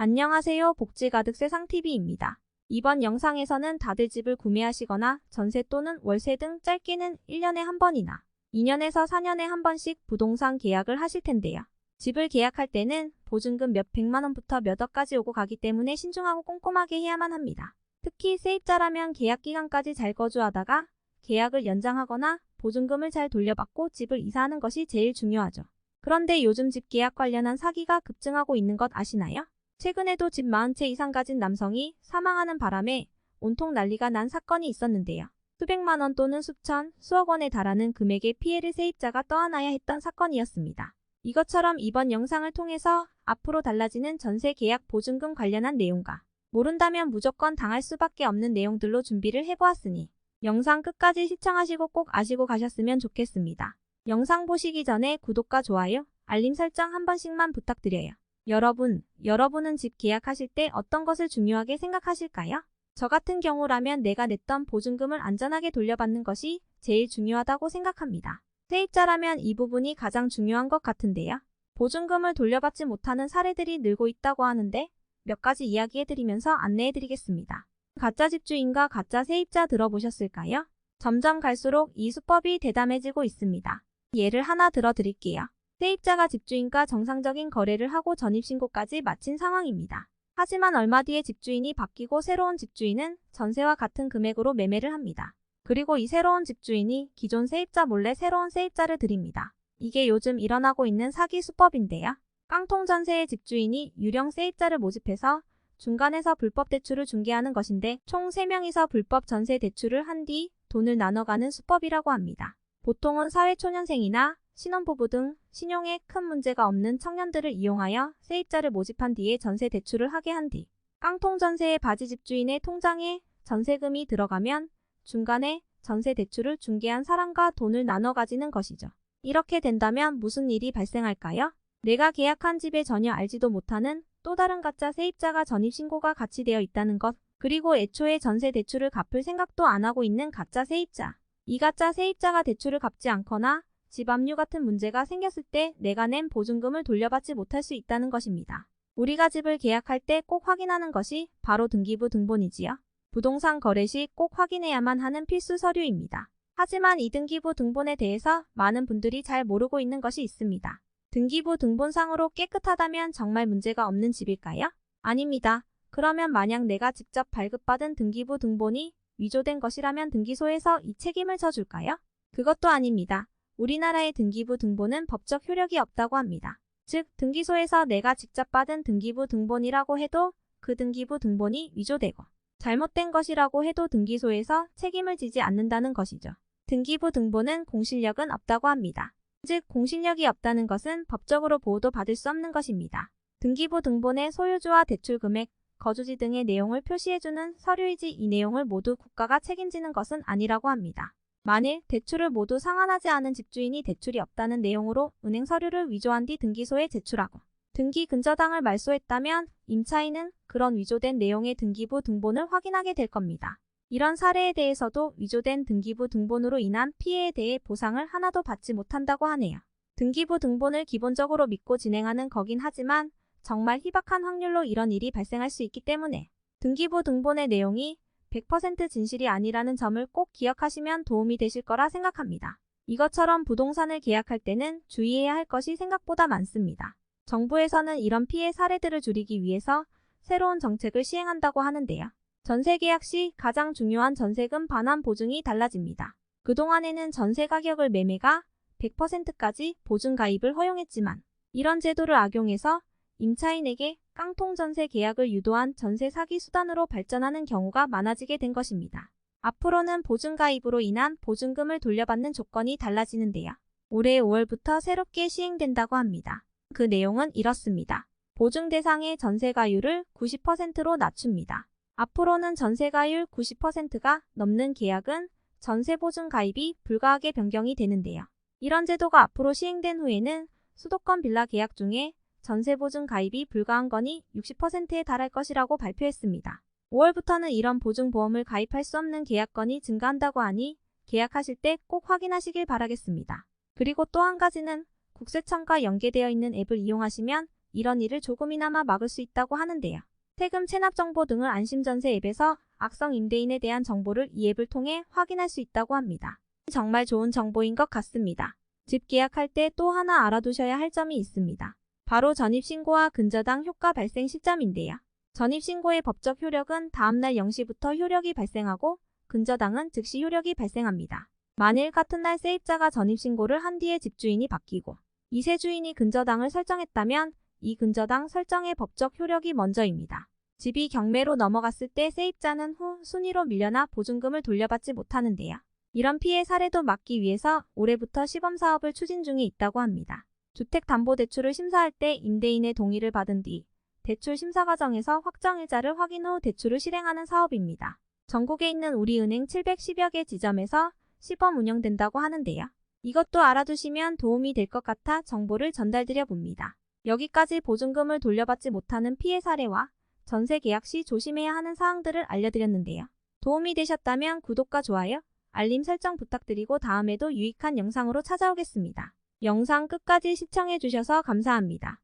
안녕하세요. 복지 가득 세상TV입니다. 이번 영상에서는 다들 집을 구매하시거나 전세 또는 월세 등 짧게는 1년에 한 번이나 2년에서 4년에 한 번씩 부동산 계약을 하실 텐데요. 집을 계약할 때는 보증금 몇 백만 원부터 몇 억까지 오고 가기 때문에 신중하고 꼼꼼하게 해야만 합니다. 특히 세입자라면 계약 기간까지 잘 거주하다가 계약을 연장하거나 보증금을 잘 돌려받고 집을 이사하는 것이 제일 중요하죠. 그런데 요즘 집 계약 관련한 사기가 급증하고 있는 것 아시나요? 최근에도 집 40채 이상 가진 남성이 사망하는 바람에 온통 난리가 난 사건이 있었는데요. 수백만 원 또는 수천, 수억 원에 달하는 금액의 피해를 세입자가 떠안아야 했던 사건이었습니다. 이것처럼 이번 영상을 통해서 앞으로 달라지는 전세 계약 보증금 관련한 내용과 모른다면 무조건 당할 수밖에 없는 내용들로 준비를 해보았으니 영상 끝까지 시청하시고 꼭 아시고 가셨으면 좋겠습니다. 영상 보시기 전에 구독과 좋아요, 알림 설정 한 번씩만 부탁드려요. 여러분은 집 계약하실 때 어떤 것을 중요하게 생각하실까요? 저 같은 경우라면 내가 냈던 보증금을 안전하게 돌려받는 것이 제일 중요하다고 생각합니다. 세입자라면 이 부분이 가장 중요한 것 같은데요. 보증금을 돌려받지 못하는 사례들이 늘고 있다고 하는데 몇 가지 이야기해드리면서 안내해드리겠습니다. 가짜 집주인과 가짜 세입자 들어보셨을까요? 점점 갈수록 이 수법이 대담해지고 있습니다. 예를 하나 들어드릴게요. 세입자가 집주인과 정상적인 거래를 하고 전입신고까지 마친 상황입니다. 하지만 얼마 뒤에 집주인이 바뀌고 새로운 집주인은 전세와 같은 금액으로 매매를 합니다. 그리고 이 새로운 집주인이 기존 세입자 몰래 새로운 세입자를 들입니다. 이게 요즘 일어나고 있는 사기 수법인데요. 깡통 전세의 집주인이 유령 세입자를 모집해서 중간에서 불법 대출을 중개하는 것인데 총 3명이서 불법 전세 대출을 한 뒤 돈을 나눠가는 수법이라고 합니다. 보통은 사회초년생이나 신혼부부 등 신용에 큰 문제가 없는 청년들을 이용하여 세입자를 모집한 뒤에 전세 대출을 하게 한 뒤 깡통 전세의 바지 집주인의 통장에 전세금이 들어가면 중간에 전세 대출을 중개한 사람과 돈을 나눠 가지는 것이죠. 이렇게 된다면 무슨 일이 발생할까요? 내가 계약한 집에 전혀 알지도 못하는 또 다른 가짜 세입자가 전입신고가 같이 되어 있다는 것, 그리고 애초에 전세 대출을 갚을 생각도 안 하고 있는 가짜 세입자. 이 가짜 세입자가 대출을 갚지 않거나 집 압류 같은 문제가 생겼을 때 내가 낸 보증금을 돌려받지 못할 수 있다는 것입니다. 우리가 집을 계약할 때 꼭 확인하는 것이 바로 등기부 등본이지요. 부동산 거래 시 꼭 확인해야만 하는 필수 서류입니다. 하지만 이 등기부 등본에 대해서 많은 분들이 잘 모르고 있는 것이 있습니다. 등기부 등본상으로 깨끗하다면 정말 문제가 없는 집일까요? 아닙니다. 그러면 만약 내가 직접 발급받은 등기부 등본이 위조된 것이라면 등기소에서 이 책임을 져줄까요? 그것도 아닙니다. 우리나라의 등기부 등본은 법적 효력이 없다고 합니다. 즉, 등기소에서 내가 직접 받은 등기부 등본이라고 해도 그 등기부 등본이 위조되고 잘못된 것이라고 해도 등기소에서 책임을 지지 않는다는 것이죠. 등기부 등본은 공실력은 없다고 합니다. 즉, 공실력이 없다는 것은 법적으로 보호도 받을 수 없는 것입니다. 등기부 등본의 소유주와 대출 금액, 거주지 등의 내용을 표시해주는 서류이지 이 내용을 모두 국가가 책임지는 것은 아니라고 합니다. 만일 대출을 모두 상환하지 않은 집주인이 대출이 없다는 내용으로 은행 서류를 위조한 뒤 등기소에 제출하고 등기 근저당을 말소했다면 임차인은 그런 위조된 내용의 등기부 등본을 확인하게 될 겁니다. 이런 사례에 대해서도 위조된 등기부 등본으로 인한 피해에 대해 보상을 하나도 받지 못한다고 하네요. 등기부 등본을 기본적으로 믿고 진행하는 거긴 하지만 정말 희박한 확률로 이런 일이 발생할 수 있기 때문에 등기부 등본의 내용이 100% 진실이 아니라는 점을 꼭 기억하시면 도움이 되실 거라 생각합니다. 이것처럼 부동산을 계약할 때는 주의해야 할 것이 생각보다 많습니다. 정부에서는 이런 피해 사례들을 줄이기 위해서 새로운 정책을 시행한다고 하는데요. 전세 계약 시 가장 중요한 전세금 반환 보증이 달라집니다. 그동안에는 전세 가격을 매매가 100%까지 보증 가입을 허용했지만 이런 제도를 악용해서 임차인에게 깡통 전세 계약을 유도한 전세 사기 수단으로 발전하는 경우가 많아지게 된 것입니다. 앞으로는 보증 가입으로 인한 보증금을 돌려받는 조건이 달라지는데요. 올해 5월부터 새롭게 시행된다고 합니다. 그 내용은 이렇습니다. 보증 대상의 전세가율을 90%로 낮춥니다. 앞으로는 전세가율 90%가 넘는 계약은 전세보증 가입이 불가하게 변경이 되는데요. 이런 제도가 앞으로 시행된 후에는 수도권 빌라 계약 중에 전세보증 가입이 불가한 건이 60%에 달할 것이라고 발표했습니다. 5월부터는 이런 보증보험을 가입할 수 없는 계약건이 증가한다고 하니 계약하실 때 꼭 확인하시길 바라겠습니다. 그리고 또 한 가지는 국세청과 연계되어 있는 앱을 이용하시면 이런 일을 조금이나마 막을 수 있다고 하는데요. 세금 체납 정보 등을 안심전세 앱에서 악성 임대인에 대한 정보를 이 앱을 통해 확인할 수 있다고 합니다. 정말 좋은 정보인 것 같습니다. 집 계약할 때 또 하나 알아두셔야 할 점이 있습니다. 바로 전입신고와 근저당 효과 발생 시점인데요. 전입신고의 법적 효력은 다음날 0시부터 효력이 발생하고 근저당은 즉시 효력이 발생합니다. 만일 같은 날 세입자가 전입신고를 한 뒤에 집주인이 바뀌고 이세 주인이 근저당을 설정했다면 이 근저당 설정의 법적 효력이 먼저입니다. 집이 경매로 넘어갔을 때 세입자는 후 순위로 밀려나 보증금을 돌려받지 못하는데요. 이런 피해 사례도 막기 위해서 올해부터 시범사업을 추진 중에 있다고 합니다. 주택담보대출을 심사할 때 임대인의 동의를 받은 뒤 대출 심사 과정에서 확정일자를 확인 후 대출을 실행하는 사업입니다. 전국에 있는 우리은행 710여 개 지점에서 시범 운영된다고 하는데요. 이것도 알아두시면 도움이 될 것 같아 정보를 전달드려 봅니다. 여기까지 보증금을 돌려받지 못하는 피해 사례와 전세 계약 시 조심해야 하는 사항들을 알려드렸는데요. 도움이 되셨다면 구독과 좋아요, 알림 설정 부탁드리고 다음에도 유익한 영상으로 찾아오겠습니다. 영상 끝까지 시청해주셔서 감사합니다.